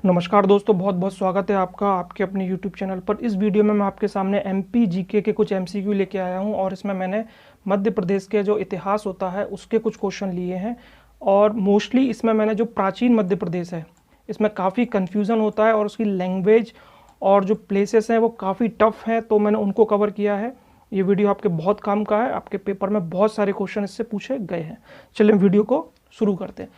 नमस्कार दोस्तों, बहुत बहुत स्वागत है आपका आपके अपने YouTube चैनल पर। इस वीडियो में मैं आपके सामने एमपी जीके के कुछ एमसीक्यू लेके आया हूं और इसमें मैंने मध्य प्रदेश के जो इतिहास होता है उसके कुछ क्वेश्चन लिए हैं। और मोस्टली इसमें मैंने जो प्राचीन मध्य प्रदेश है इसमें काफ़ी कन्फ्यूज़न होता है और उसकी लैंग्वेज और जो प्लेसेस हैं वो काफ़ी टफ हैं, तो मैंने उनको कवर किया है। ये वीडियो आपके बहुत काम का है, आपके पेपर में बहुत सारे क्वेश्चन इससे पूछे गए हैं। चलिए वीडियो को शुरू करते हैं।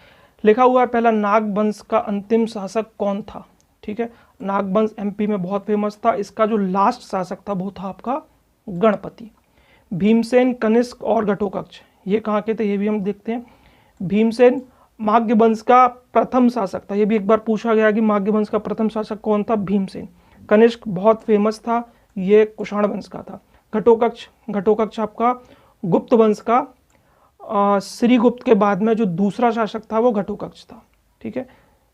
लिखा हुआ है पहला, नागवंश का अंतिम शासक कौन था। ठीक है, नागवंश एमपी में बहुत फेमस था। इसका जो लास्ट शासक था वो था आपका गणपति। भीमसेन, कनिष्क और घटोत्कच ये कहाँ के थे ये भी हम देखते हैं। भीमसेन मागध वंश का प्रथम शासक था, ये भी एक बार पूछा गया कि मागध वंश का प्रथम शासक कौन था, भीमसेन। कनिष्क बहुत फेमस था, ये कुषाण वंश का था। घटोत्कच आपका गुप्त वंश का श्रीगुप्त के बाद में जो दूसरा शासक था वो घटोत्कच था। ठीक है,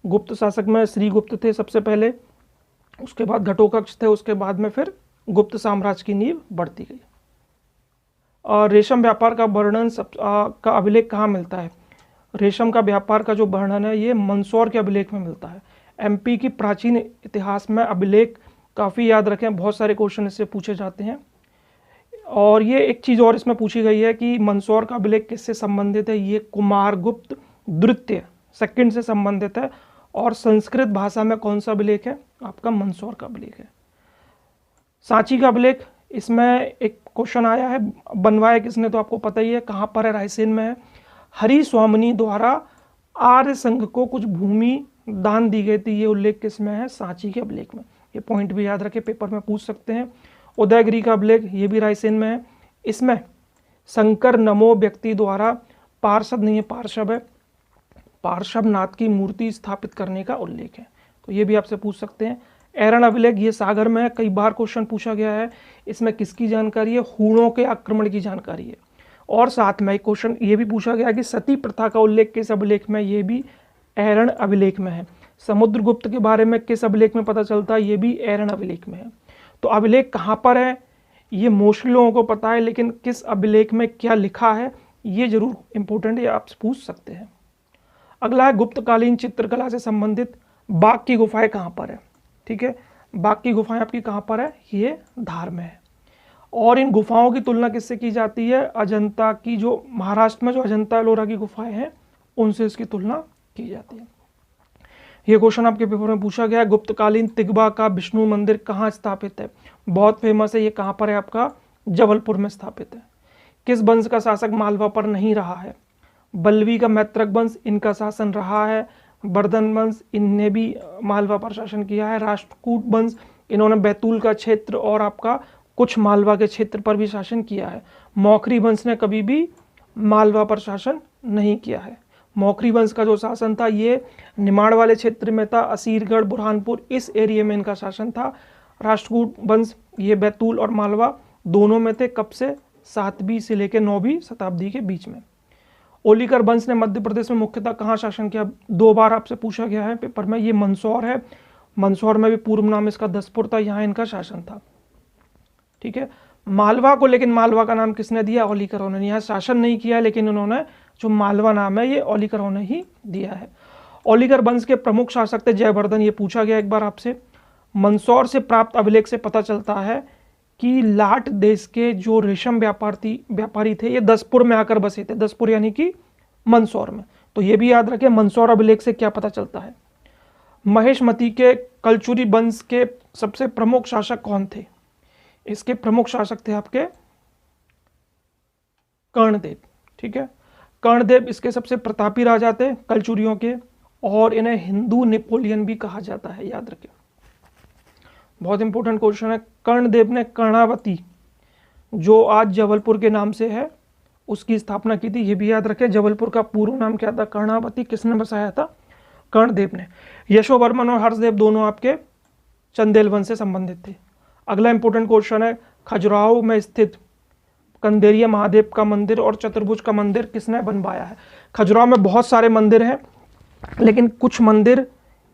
गुप्त शासक में श्रीगुप्त थे सबसे पहले, उसके बाद घटोत्कच थे, उसके बाद में फिर गुप्त साम्राज्य की नींव बढ़ती गई। और रेशम व्यापार का वर्णन का अभिलेख कहाँ मिलता है। रेशम का व्यापार का जो वर्णन है ये मंदसौर के अभिलेख में मिलता है। एमपी की प्राचीन इतिहास में अभिलेख काफ़ी याद रखें, बहुत सारे क्वेश्चन इससे पूछे जाते हैं। और ये एक चीज़ और इसमें पूछी गई है कि मंदसौर का अभिलेख किससे संबंधित है, ये कुमारगुप्त द्वितीय सेकंड से संबंधित है। और संस्कृत भाषा में कौन सा अभिलेख है, आपका मंदसौर का अभिलेख है। सांची का अभिलेख, इसमें एक क्वेश्चन आया है, बनवाया किसने तो आपको पता ही है, कहाँ पर है, रायसेन में है। हरि स्वामिनी द्वारा आर्य संघ को कुछ भूमि दान दी गई थी, ये उल्लेख किसमें है, सांची के अभिलेख में। ये पॉइंट भी याद रखे, पेपर में पूछ सकते हैं। उदयगिरी का अभिलेख, ये भी रायसेन में है। इसमें शंकर नमो व्यक्ति द्वारा पार्षद नहीं है, पार्षद है, पार्श्वनाथ की मूर्ति स्थापित करने का उल्लेख है, तो ये भी आपसे पूछ सकते हैं। ऐरण अभिलेख, ये सागर में है, कई बार क्वेश्चन पूछा गया है। इसमें किसकी जानकारी है, हूणों के आक्रमण की जानकारी है। और साथ में एक क्वेश्चन ये भी पूछा गया कि सती प्रथा का उल्लेख किस अभिलेख में, ये भी ऐरण अभिलेख में है। समुद्रगुप्त के बारे में किस अभिलेख में पता चलता है, ये भी ऐरण अभिलेख में है। तो अभिलेख कहाँ पर है ये मोस्टली लोगों को पता है, लेकिन किस अभिलेख में क्या लिखा है ये जरूर इंपॉर्टेंट है, आप पूछ सकते हैं। अगला है गुप्तकालीन चित्रकला से संबंधित बाघ की गुफाएं कहाँ पर है। ठीक है, बाघ की गुफाएं आपकी कहाँ पर है, ये धार में है। और इन गुफाओं की तुलना किससे की जाती है, अजंता की, जो महाराष्ट्र में जो अजंता एलोरा की गुफाएं हैं उनसे इसकी तुलना की जाती है। ये क्वेश्चन आपके पेपर में पूछा गया है, गुप्तकालीन तिगवा का विष्णु मंदिर कहाँ स्थापित है, बहुत फेमस है, ये कहाँ पर है, आपका जबलपुर में स्थापित है। किस वंश का शासक मालवा पर नहीं रहा है, बल्लवी का मैत्रक वंश, इनका शासन रहा है। वर्धन वंश, इनने भी मालवा पर शासन किया है। राष्ट्रकूट वंश, इन्होंने बैतूल का क्षेत्र और आपका कुछ मालवा के क्षेत्र पर भी शासन किया है। मौखरी वंश ने कभी भी मालवा पर शासन नहीं किया है। मौखरी वंश का जो शासन था ये निमाड़ वाले क्षेत्र में था, असीरगढ़, बुरहानपुर, इस एरिया में इनका शासन था। राष्ट्रकूट वंश ये बैतूल और मालवा दोनों में थे, कब से, 7वीं से लेकर 9वीं शताब्दी के बीच में। ओलिकर वंश ने मध्य प्रदेश में मुख्यतः कहाँ शासन किया, 2 बार आपसे पूछा गया है पेपर में, ये मंदसौर है। मंदसौर में भी पूर्व नाम इसका दसपुर था, यहाँ इनका शासन था। ठीक है, मालवा को लेकिन मालवा का नाम किसने दिया, ओलिकरों ने। यहाँ शासन नहीं किया लेकिन उन्होंने जो मालवा नाम है ये ओलिकरों ने ही दिया है। ओलिकर वंश के प्रमुख शासक थे जयवर्धन, ये पूछा गया एक बार आपसे। मंदसौर से प्राप्त अभिलेख से पता चलता है कि लाट देश के जो रेशम व्यापारी थे ये दसपुर में आकर बसे थे, दसपुर यानी कि मंदसौर में, तो ये भी याद रखें। मंदसौर अभिलेख से क्या पता चलता है। महेशमती के कलचुरी वंश के सबसे प्रमुख शासक कौन थे, इसके प्रमुख शासक थे आपके कर्णदेव। ठीक है, कर्णदेव इसके सबसे प्रतापी राजा थे कलचुरियों के, और इन्हें हिंदू नेपोलियन भी कहा जाता है, याद रखें, बहुत इंपॉर्टेंट क्वेश्चन है। कर्णदेव ने कर्णावती जो आज जबलपुर के नाम से है उसकी स्थापना की थी, ये भी याद रखें। जबलपुर का पूर्व नाम क्या था, कर्णावती, किसने बसाया था, कर्णदेव ने। यशोवर्मन और हर्षदेव दोनों आपके चंदेल वंश से संबंधित थे। अगला इंपॉर्टेंट क्वेश्चन है, खजुराहो में स्थित कंदेरिया महादेव का मंदिर और चतुर्भुज का मंदिर किसने बनवाया है। खजुराहो में बहुत सारे मंदिर हैं, लेकिन कुछ मंदिर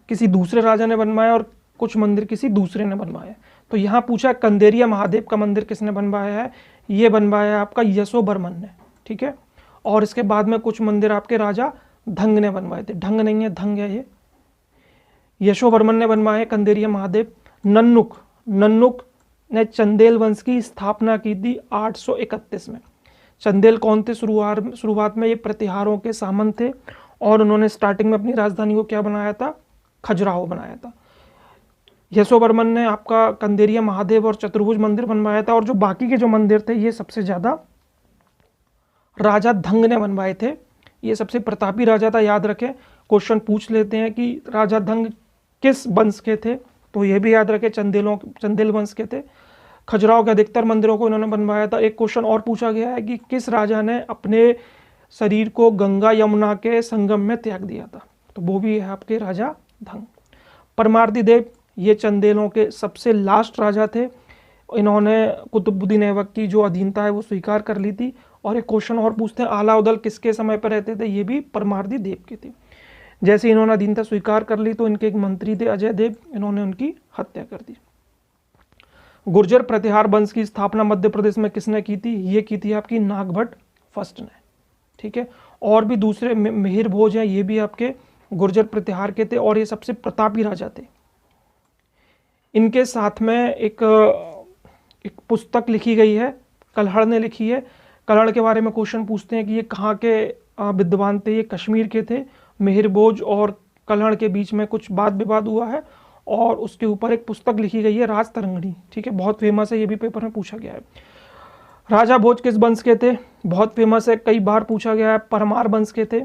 किसी दूसरे राजा ने बनवाया और कुछ मंदिर किसी दूसरे ने बनवाया। तो यहाँ पूछा कंदेरिया महादेव का मंदिर किसने बनवाया है, ये बनवाया है आपका यशोवर्मन ने। ठीक है, और इसके बाद में कुछ मंदिर आपके राजा धंग ने बनवाए थे, ढंग नहीं है, धंग है ये। यशोवर्मन ने बनवाए कंदेरिया महादेव। नन्नुक ने चंदेल वंश की स्थापना की थी 831 में। चंदेल कौन थे? शुरुआत में ये प्रतिहारों के सामंत थे और उन्होंने स्टार्टिंग में अपनी राजधानी को क्या बनाया था? खजुराहो बनाया था। यशोवर्मन ने आपका कंदेरिया महादेव और चतुर्भुज मंदिर बनवाया था, और जो बाकी के जो मंदिर थे ये सबसे ज्यादा राजा धंग ने बनवाए थे। ये सबसे प्रतापी राजा था, याद रखें। क्वेश्चन पूछ लेते हैं कि राजा धंग किस वंश के थे, तो ये भी याद रखें चंदेल वंश के थे। खजुराहो के अधिकतर मंदिरों को इन्होंने बनवाया था। एक क्वेश्चन और पूछा गया है कि किस राजा ने अपने शरीर को गंगा यमुना के संगम में त्याग दिया था, तो वो भी है आपके राजा धंग। परमार्दी देव ये चंदेलों के सबसे लास्ट राजा थे। इन्होंने कुतुबुद्दीन ऐबक की जो अधीनता है वो स्वीकार कर ली थी। और एक क्वेश्चन और पूछते हैं, आलाउद्दौला किसके समय पर रहते थे? ये भी परमार्दी देव के थे। जैसे इन्होंने अधीनता स्वीकार कर ली तो इनके एक मंत्री थे अजय देव, इन्होंने उनकी हत्या कर दी। गुर्जर प्रतिहार वंश की स्थापना मध्य प्रदेश में किसने की थी? ये की थी आपकी नागभट्ट फर्स्ट ने, ठीक है। और भी दूसरे मिहिर भोज हैं, ये भी आपके गुर्जर प्रतिहार के थे और ये सबसे प्रतापी राजा थे। इनके साथ में एक पुस्तक लिखी गई है, कल्हड़ ने लिखी है। कल्हड़ के बारे में क्वेश्चन पूछते हैं कि ये कहाँ के विद्वान थे? ये कश्मीर के थे। मिहिर भोज और कल्हड़ के बीच में कुछ वाद विवाद हुआ है और उसके ऊपर एक पुस्तक लिखी गई है, राज तरंगिणी, ठीक है, बहुत फेमस है, ये भी पेपर में पूछा गया है। राजा भोज किस वंश के थे? बहुत फेमस है, कई बार पूछा गया है, परमार वंश के थे।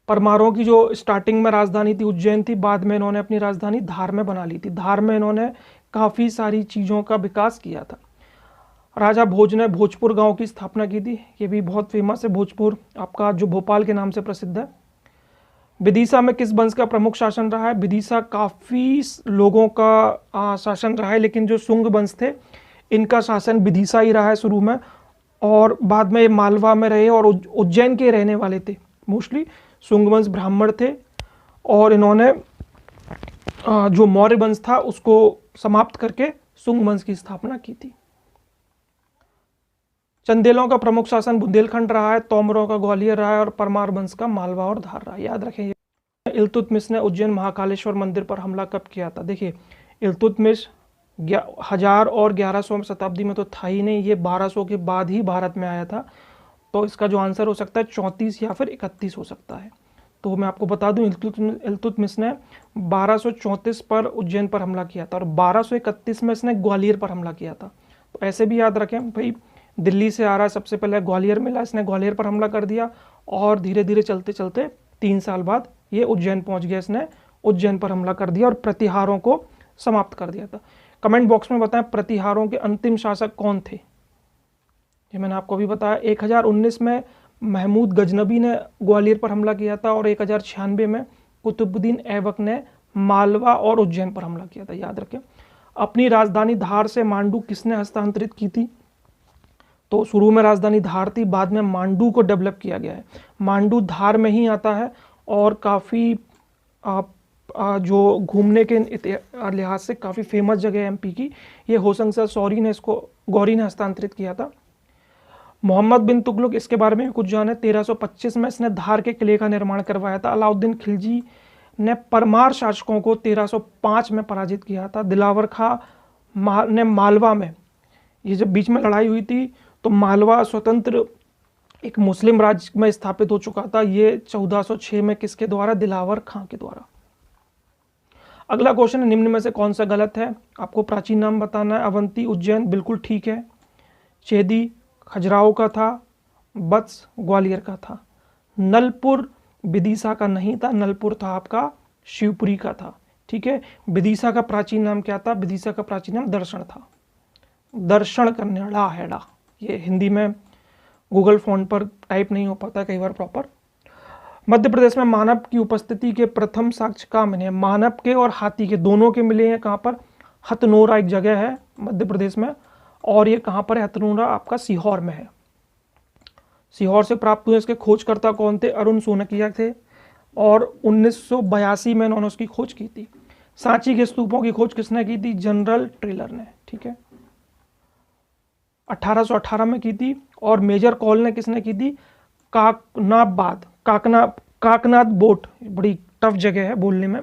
परमारों की जो स्टार्टिंग में राजधानी थी उज्जैन थी, बाद में इन्होंने अपनी राजधानी धार में बना ली थी। धार में इन्होंने काफ़ी सारी चीज़ों का विकास किया था। राजा भोज ने भोजपुर गांव की स्थापना की थी, ये भी बहुत फेमस है, भोजपुर आपका जो भोपाल के नाम से प्रसिद्ध है। विदिशा में किस वंश का प्रमुख शासन रहा है? विदिशा काफ़ी लोगों का शासन रहा है, लेकिन जो शुंग वंश थे इनका शासन विदिशा ही रहा है शुरू में, और बाद में ये मालवा में रहे और उज्जैन के रहने वाले थे। मोस्टली शुंग वंश ब्राह्मण थे और इन्होंने जो मौर्य वंश था उसको समाप्त करके शुंग वंश की स्थापना की थी। चंदेलों का प्रमुख शासन बुंदेलखंड रहा है, तोमरों का ग्वालियर रहा है और परमार वंश का मालवा और धार रहा है, याद रखें। इल्तुतमिश ने उज्जैन महाकालेश्वर मंदिर पर हमला कब किया था? देखिए, इल्तुतमिश 1000 और 1100 शताब्दी में तो था ही नहीं, ये 1200 के बाद ही भारत में आया था, तो इसका जो आंसर हो सकता है 34 या फिर 31 हो सकता है। तो मैं आपको बता दूं, इल्तुतमिश ने 1234 पर उज्जैन पर हमला किया था और 1231 में इसने ग्वालियर पर हमला किया था। तो ऐसे भी याद रखें भाई, दिल्ली से आ रहा है, सबसे पहले ग्वालियर मिला, इसने ग्वालियर पर हमला कर दिया और धीरे धीरे चलते चलते 3 साल बाद ये उज्जैन पहुंच गया, इसने उज्जैन पर हमला कर दिया और प्रतिहारों को समाप्त कर दिया था। कमेंट बॉक्स में बताएं प्रतिहारों के अंतिम शासक कौन थे? ये मैंने आपको अभी बताया। 1019 में महमूद गजनबी ने ग्वालियर पर हमला किया था और 1096 में कुतुबुद्दीन ऐबक ने मालवा और उज्जैन पर हमला किया था, याद रखें। अपनी राजधानी धार से मांडू किसने हस्तांतरित की थी? तो शुरू में राजधानी धार थी, बाद में मांडू को डेवलप किया गया है। मांडू धार में ही आता है और काफ़ी जो घूमने के लिहाज से काफ़ी फेमस जगह है एमपी की। ये होशंग शौरी ने इसको गौरी ने हस्तांतरित किया था। मोहम्मद बिन तुगलक, इसके बारे में कुछ जाने, 1325 में इसने धार के किले का निर्माण करवाया था। अलाउद्दीन खिलजी ने परमार शासकों को 1305 में पराजित किया था। दिलावर खां ने मालवा में, ये जब बीच में लड़ाई हुई थी तो मालवा स्वतंत्र एक मुस्लिम राज्य में स्थापित हो चुका था। ये 1406 में किसके द्वारा? दिलावर खां के द्वारा। अगला क्वेश्चन है, निम्न में से कौन सा गलत है? आपको प्राचीन नाम बताना है। अवंती उज्जैन बिल्कुल ठीक है। चेदी खजुराहो का था। वत्स ग्वालियर का था। नलपुर विदिशा का नहीं था, नलपुर था आपका शिवपुरी का था, ठीक है। विदिशा का प्राचीन नाम क्या था? विदिशा का प्राचीन नाम दर्शन था। दर्शन करने ड़ा है डा, ये हिंदी में गूगल फॉन्ट पर टाइप नहीं हो पाता कई बार प्रॉपर। मध्य प्रदेश में मानव की उपस्थिति के प्रथम साक्ष्य कहाँ मिले? मानव के और हाथी के दोनों के मिले हैं। कहाँ पर? हथनोरा एक जगह है मध्य प्रदेश में, और ये कहाँ पर है? हथनोरा आपका सीहोर में है। सीहोर से प्राप्त हुए। इसके खोजकर्ता कौन थे? अरुण सोनकिया थे और 1982 में इन्होंने उसकी खोज की थी। सांची के स्तूपों की खोज किसने की थी? जनरल ट्रेलर ने, ठीक है, 1818 में की थी। और मेजर कॉल ने किसने की थी? काकनाथ बोट, बड़ी टफ जगह है बोलने में,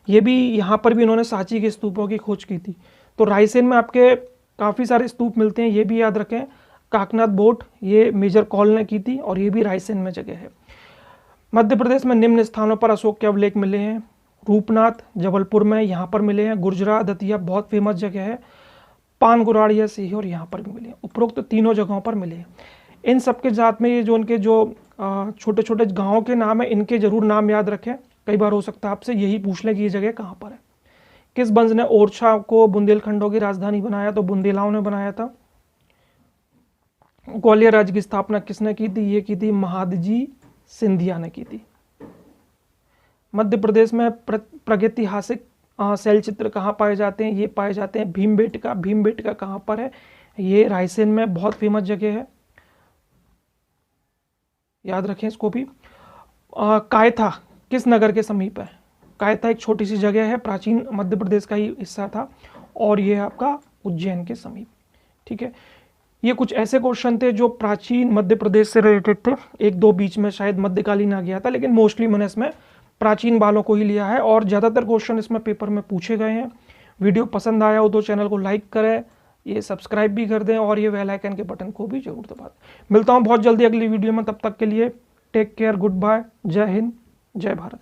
ये भी यहाँ पर भी इन्होंने सांची के स्तूपों की खोज की थी। तो रायसेन में आपके काफ़ी सारे स्तूप मिलते हैं, ये भी याद रखें। काकनाथ बोट ये मेजर कॉल ने की थी और ये भी रायसेन में जगह है। मध्य प्रदेश में निम्न स्थानों पर अशोक के अभिलेख मिले हैं। रूपनाथ जबलपुर में यहाँ पर मिले हैं। गुर्जरा दतिया बहुत फेमस जगह है। पानगुराड़िया सीहोर यहाँ पर भी मिले हैं। उपरोक्त तीनों जगहों पर मिले हैं। इन सबके साथ में ये जो उनके जो छोटे छोटे गाँव के नाम है, इनके जरूर नाम याद रखें। कई बार हो सकता है आपसे यही पूछ लें कि ये जगह कहाँ पर है। किस वंश ने ओरछा को बुंदेलखंडों की राजधानी बनाया? तो बुंदेलाओं ने बनाया था। ग्वालियर राज्य की स्थापना किसने की थी? ये की थी महादजी सिंधिया ने की थी। मध्य प्रदेश में प्रागैतिहासिक शैल चित्र कहाँ पाए जाते हैं? ये पाए जाते हैं भीमबेटका। भीमबेटका कहाँ पर है? ये रायसेन में बहुत फेमस जगह है, याद रखें इसको भी। कायथा किस नगर के समीप है? कायथा एक छोटी सी जगह है, प्राचीन मध्य प्रदेश का ही हिस्सा था और ये आपका उज्जैन के समीप। ठीक है, ये कुछ ऐसे क्वेश्चन थे जो प्राचीन मध्य प्रदेश से रिलेटेड थे। एक दो बीच में शायद मध्यकालीन आ गया था, लेकिन मोस्टली मैंने इसमें प्राचीन वालों को ही लिया है और ज़्यादातर क्वेश्चन इसमें पेपर में पूछे गए हैं। वीडियो पसंद आया हो तो चैनल को लाइक करें, ये सब्सक्राइब भी कर दें और ये बेल आइकन के बटन को भी जरूर दबा दें। मिलता हूँ बहुत जल्दी अगली वीडियो में, तब तक के लिए टेक केयर, गुड बाय, जय हिंद, जय भारत।